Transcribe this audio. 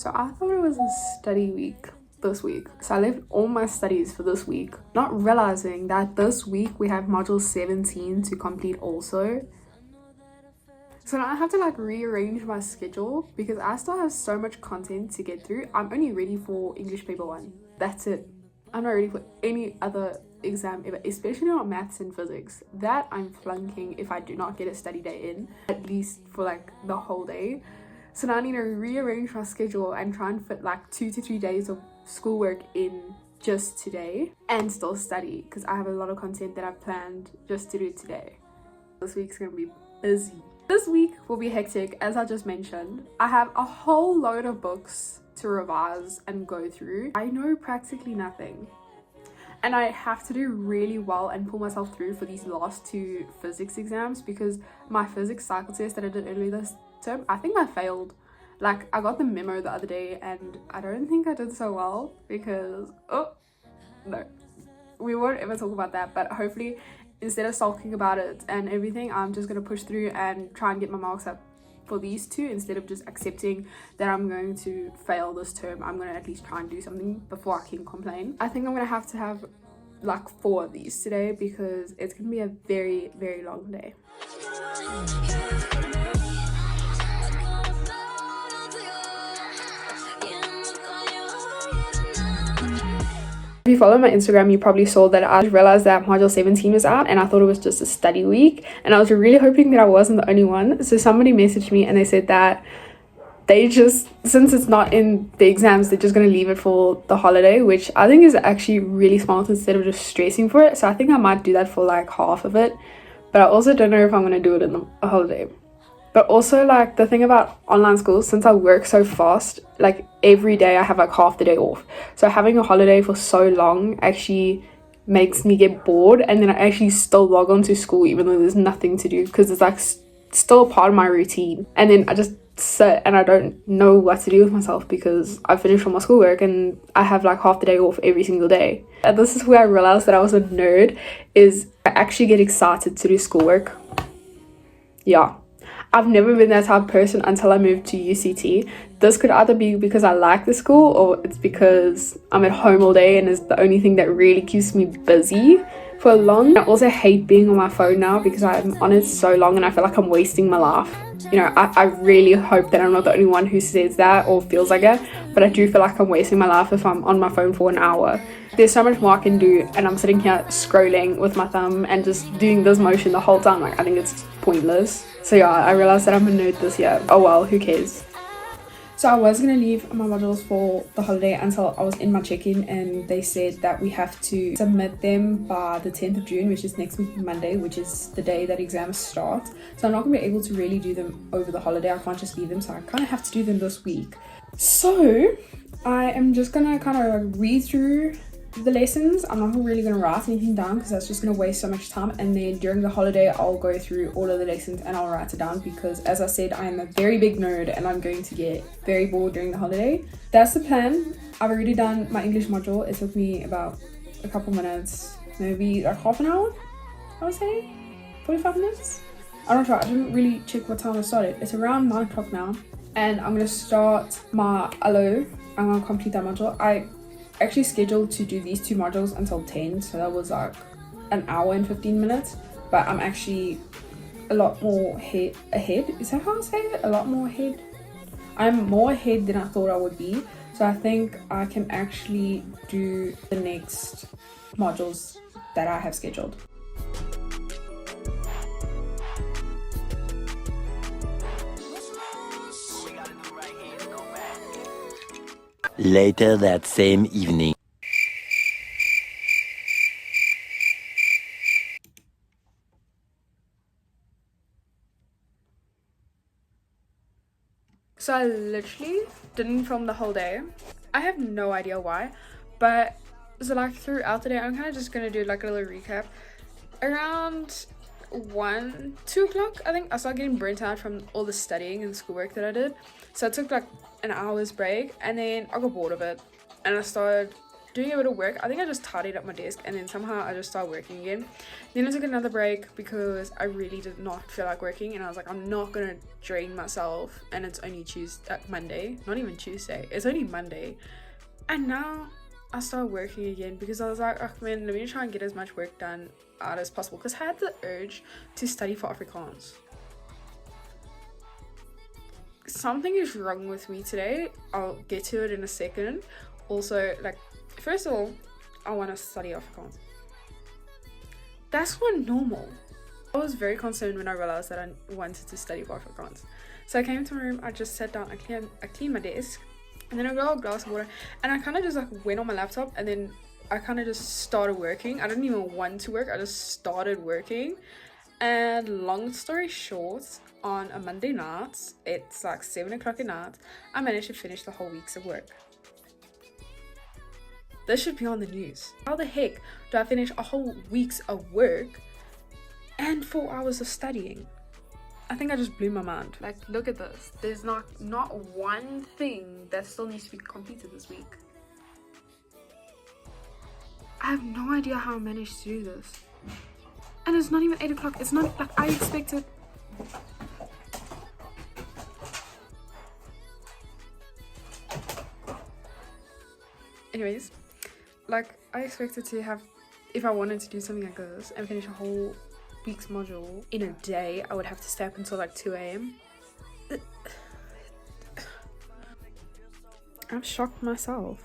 So I thought it was a study week this week. So I left all my studies for this week, not realizing that this week we have module 17 to complete also. So now I have to like rearrange my schedule because I still have so much content to get through. I'm only ready for English paper 1. That's it. I'm not ready for any other exam ever, especially not maths and physics. That I'm flunking if I do not get a study day in, at least for like the whole day. So now I need to rearrange my schedule and try and fit like 2 to 3 days of schoolwork in just today and still study because I have a lot of content that I've planned just to do today. This week's gonna be busy. This week will be hectic, as I just mentioned. I have a whole load of books to revise and go through. I know practically nothing. And I have to do really well and pull myself through for these last 2 physics exams because my physics cycle test that I did earlier this term, I think I failed. Like, I got the memo the other day and I don't think I did so well because, oh, no. We won't ever talk about that, but hopefully instead of sulking about it and everything, I'm just going to push through and try and get my marks up for these 2 instead of just accepting that I'm going to fail this term. I'm going to at least try and do something before I can complain. I think I'm going to have like 4 of these today because it's going to be a very, very long day. If you follow my Instagram, you probably saw that I realized that module 17 was out and I thought it was just a study week, and I was really hoping that I wasn't the only one. So somebody messaged me and they said that they just, since it's not in the exams, they're just going to leave it for the holiday, which I think is actually really smart instead of just stressing for it. So I think I might do that for like half of it, but I also don't know if I'm going to do it in the holiday. But also, like, the thing about online school, since I work so fast, like every day I have like half the day off, so having a holiday for so long actually makes me get bored, and then I actually still log on to school even though there's nothing to do because it's like still part of my routine. And then I just sit and I don't know what to do with myself because I finished all my schoolwork and I have like half the day off every single day. And this is where I realized that I was a nerd, is I actually get excited to do schoolwork. Yeah, I've never been that type of person until I moved to UCT. This could either be because I like the school or it's because I'm at home all day and it's the only thing that really keeps me busy for long. I also hate being on my phone now because I'm on it so long and I feel like I'm wasting my life. You know, I really hope that I'm not the only one who says that or feels like it, but I do feel like I'm wasting my life if I'm on my phone for an hour. There's so much more I can do and I'm sitting here scrolling with my thumb and just doing this motion the whole time. Like, I think it's pointless. So yeah, I realized that I'm a nerd this year. Oh well, who cares? So I was going to leave my modules for the holiday until I was in my check-in, and they said that we have to submit them by the 10th of June, which is next week Monday, which is the day that exams start. So I'm not going to be able to really do them over the holiday. I can't just leave them, so I kind of have to do them this week. So I am just going to kind of read through the lessons. I'm not really going to write anything down because that's just going to waste so much time, and then during the holiday I'll go through all of the lessons and I'll write it down because, as I said, I am a very big nerd and I'm going to get very bored during the holiday. That's the plan. I've already done my English module. It took me about a couple minutes, maybe like half an hour, I would say 45 minutes. I'm not sure, I didn't really check what time I started. It's around 9 o'clock now, and I'm going to start my alot. I'm going to complete that module. I actually scheduled to do these 2 modules until 10, so that was like an hour and 15 minutes, but I'm actually a lot more ahead. Is that how I say it? A lot more ahead. I'm more ahead than I thought I would be, so I think I can actually do the next modules that I have scheduled. Later that same evening. So I literally didn't film the whole day. I have no idea why, but so like throughout the day I'm kind of just gonna do like a little recap. Around 2 o'clock I think I started getting burnt out from all the studying and schoolwork that I did, so I took like an hour's break and then I got bored of it and I started doing a bit of work. I think I just tidied up my desk and then somehow I just started working again. Then I took another break because I really did not feel like working, and I was like, I'm not gonna drain myself, and it's only Monday, not even Tuesday, it's only Monday. And now I started working again because I was like, oh man, let me try and get as much work done out as possible, because I had the urge to study for Afrikaans. Something is wrong with me today. I'll get to it in a second. Also, like, first of all, I want to study Afrikaans. That's not normal. I was very concerned when I realized that I wanted to study for Afrikaans. So I came to my room, I just sat down, I cleaned my desk, and then I got a glass of water, and I kind of just like went on my laptop, and then I kind of just started working. I didn't even want to work, I just started working. And long story short, on a Monday night, it's like 7 o'clock at night, I managed to finish the whole week's of work. This should be on the news. How the heck do I finish a whole week's of work and 4 hours of studying? I think I just blew my mind. Like, look at this. There's not one thing that still needs to be completed this week. I have no idea how I managed to do this. And it's not even 8 o'clock. It's not like I expected. Anyways, like, I expected to have, if I wanted to do something like this and finish a whole week's module in a day, I would have to stay up until like 2 a.m. I'm shocked myself.